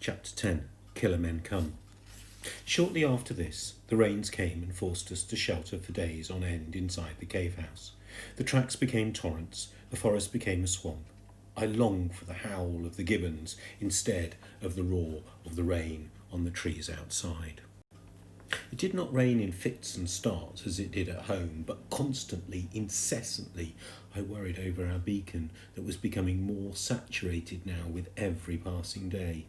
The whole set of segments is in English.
Chapter 10. Killer Men Come. Shortly after this, the rains came and forced us to shelter for days on end inside the cave house. The tracks became torrents, the forest became a swamp. I longed for the howl of the gibbons instead of the roar of the rain on the trees outside. It did not rain in fits and starts as it did at home, but constantly, incessantly. I worried over our beacon that was becoming more saturated now with every passing day.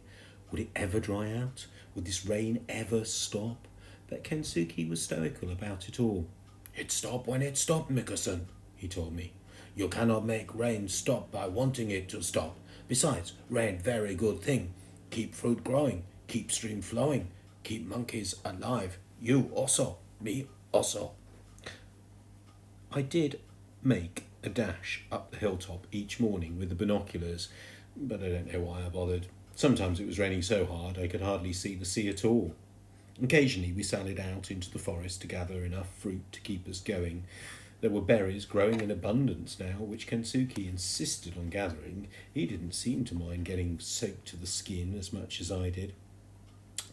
Would it ever dry out? Would this rain ever stop? But Kensuke was stoical about it all. "It stop when it stop, Mikkelsen," he told me. "You cannot make rain stop by wanting it to stop. Besides, rain very good thing. Keep fruit growing, keep stream flowing, keep monkeys alive. You also, me also." I did make a dash up the hilltop each morning with the binoculars, but I don't know why I bothered. Sometimes it was raining so hard I could hardly see the sea at all. Occasionally we sallied out into the forest to gather enough fruit to keep us going. There were berries growing in abundance now, which Kensuke insisted on gathering. He didn't seem to mind getting soaked to the skin as much as I did.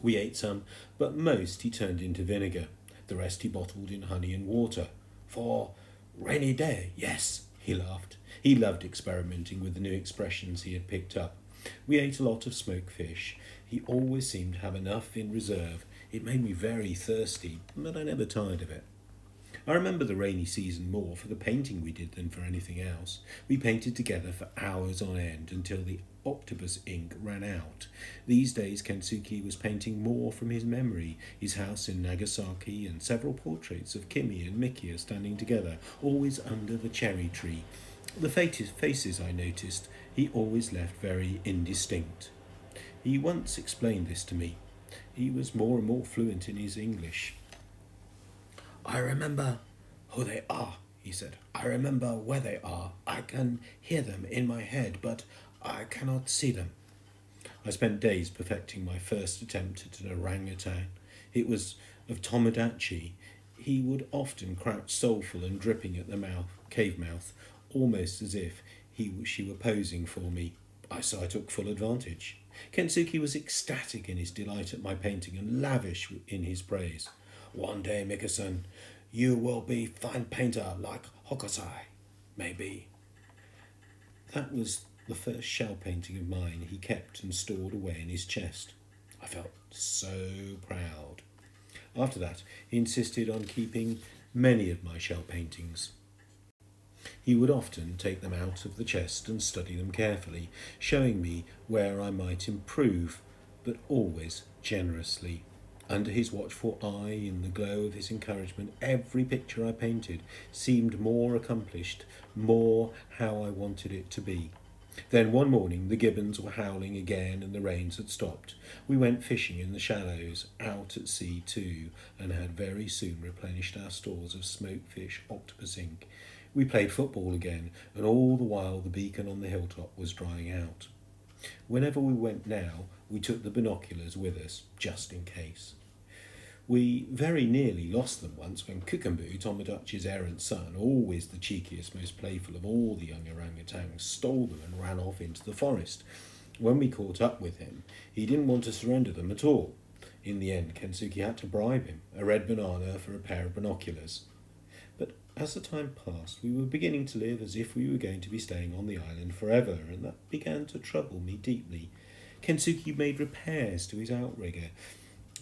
We ate some, but most he turned into vinegar. The rest he bottled in honey and water. "For rainy day, yes," he laughed. He loved experimenting with the new expressions he had picked up. We ate a lot of smoked fish. He always seemed to have enough in reserve. It made me very thirsty, but I never tired of it. I remember the rainy season more for the painting we did than for anything else. We painted together for hours on end until the octopus ink ran out. These days Kensuke was painting more from his memory. His house in Nagasaki and several portraits of Kimi and Mickey are standing together, always under the cherry tree. The faces I noticed he always left very indistinct. He once explained this to me. He was more and more fluent in his English. "I remember who they are," he said. "I remember where they are. I can hear them in my head, but I cannot see them." I spent days perfecting my first attempt at an orangutan. It was of Tomodachi. He would often crouch soulful and dripping at the cave mouth, almost as if she were posing for me. So I took full advantage. Kensuke was ecstatic in his delight at my painting and lavish in his praise. "One day, Mikkelsen, you will be fine painter like Hokusai, maybe." That was the first shell painting of mine he kept and stored away in his chest. I felt so proud. After that, he insisted on keeping many of my shell paintings. He would often take them out of the chest and study them carefully, showing me where I might improve, but always generously. Under his watchful eye, in the glow of his encouragement, every picture I painted seemed more accomplished, more how I wanted it to be. Then one morning the gibbons were howling again and the rains had stopped. We went fishing in the shallows, out at sea too, and had very soon replenished our stores of smoked fish, octopus ink. We played football again, and all the while the beacon on the hilltop was drying out. Whenever we went now, we took the binoculars with us, just in case. We very nearly lost them once when Kukumbu, Tomodachi's errant son, always the cheekiest, most playful of all the young orangutans, stole them and ran off into the forest. When we caught up with him, he didn't want to surrender them at all. In the end, Kensuke had to bribe him, a red banana for a pair of binoculars. But as the time passed, we were beginning to live as if we were going to be staying on the island forever, and that began to trouble me deeply. Kensuke made repairs to his outrigger.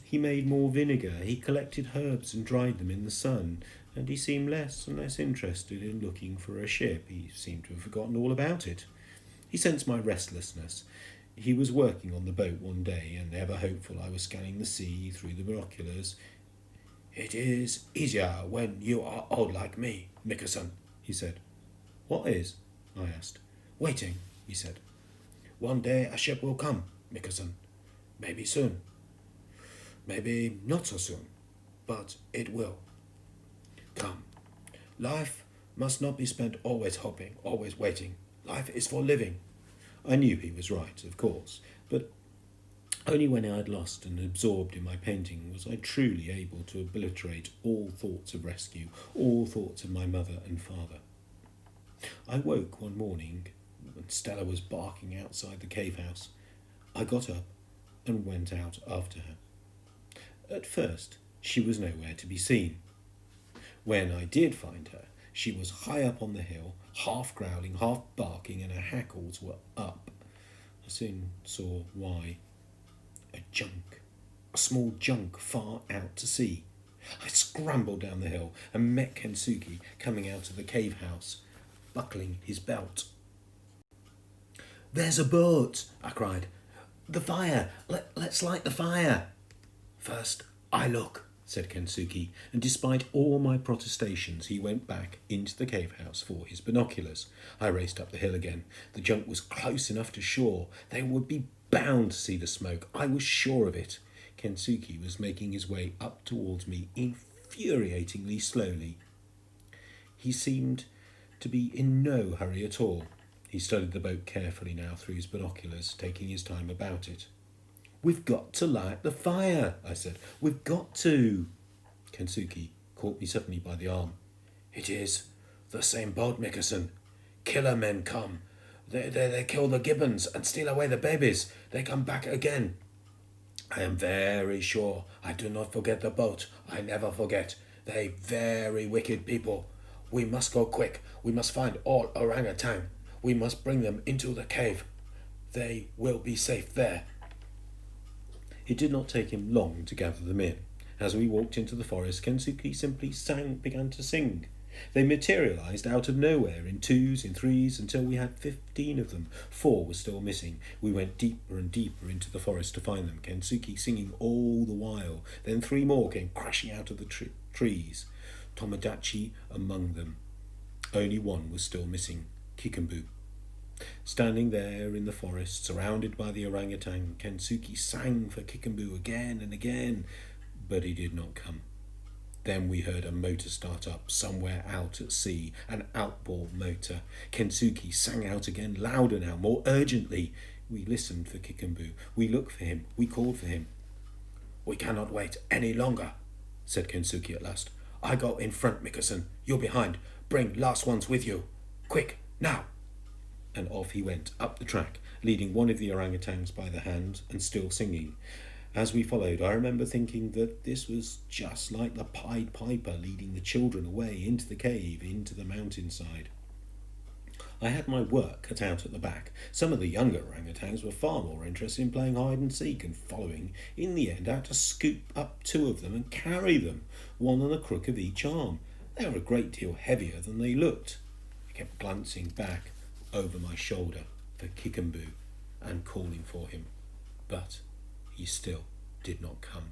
He made more vinegar, he collected herbs and dried them in the sun, and he seemed less and less interested in looking for a ship. He seemed to have forgotten all about it. He sensed my restlessness. He was working on the boat one day, and ever hopeful I was scanning the sea through the binoculars. "It is easier when you are old like me, Mikkelsen," he said. "What is?" I asked. "Waiting," he said. "One day a ship will come, Mikkelsen. Maybe soon. Maybe not so soon, but it will. Come. Life must not be spent always hoping, always waiting. Life is for living." I knew he was right, of course, but only when I had lost and absorbed in my painting was I truly able to obliterate all thoughts of rescue, all thoughts of my mother and father. I woke one morning when Stella was barking outside the cave house. I got up and went out after her. At first, she was nowhere to be seen. When I did find her, she was high up on the hill, half growling, half barking, and her hackles were up. I soon saw why. A small junk far out to sea. I scrambled down the hill and met Kensuke coming out of the cave house, buckling his belt. "There's a boat," I cried. "The fire! Let's light the fire!" "First, I look," said Kensuke, and despite all my protestations, he went back into the cave house for his binoculars. I raced up the hill again. The junk was close enough to shore. They would be bound to see the smoke. I was sure of it. Kensuke was making his way up towards me infuriatingly slowly. He seemed to be in no hurry at all. He studied the boat carefully now through his binoculars, taking his time about it. "We've got to light the fire," I said. "We've got to." Kensuke caught me suddenly by the arm. "It is the same boat, Mickerson. Killer men come. They kill the gibbons and steal away the babies. They come back again. I am very sure. I do not forget the boat. I never forget. They very wicked people. We must go quick. We must find all orangutan. We must bring them into the cave. They will be safe there." It did not take him long to gather them in. As we walked into the forest, Kensuke simply began to sing. They materialized out of nowhere in twos, in threes, until we had 15 of them. 4 were still missing. We went deeper and deeper into the forest to find them, Kensuke singing all the while. Then 3 more came crashing out of the trees, Tomodachi among them. Only 1 was still missing, Kikambu. Standing there in the forest, surrounded by the orangutan, Kensuke sang for Kikambu again and again, but he did not come. Then we heard a motor start up somewhere out at sea, an outboard motor. Kensuke sang out again, louder now, more urgently. We listened for Kikambu. We looked for him. We called for him. "We cannot wait any longer," said Kensuke at last. "I go in front, Mickerson. You're behind. Bring last ones with you. Quick, now!" And off he went, up the track, leading one of the orangutans by the hand and still singing. As we followed, I remember thinking that this was just like the Pied Piper leading the children away into the cave, into the mountainside. I had my work cut out at the back. Some of the younger orangutans were far more interested in playing hide and seek and following. In the end, I had to scoop up 2 of them and carry them, one on the crook of each arm. They were a great deal heavier than they looked. I kept glancing back over my shoulder for Kikambu and calling for him, but he still did not come.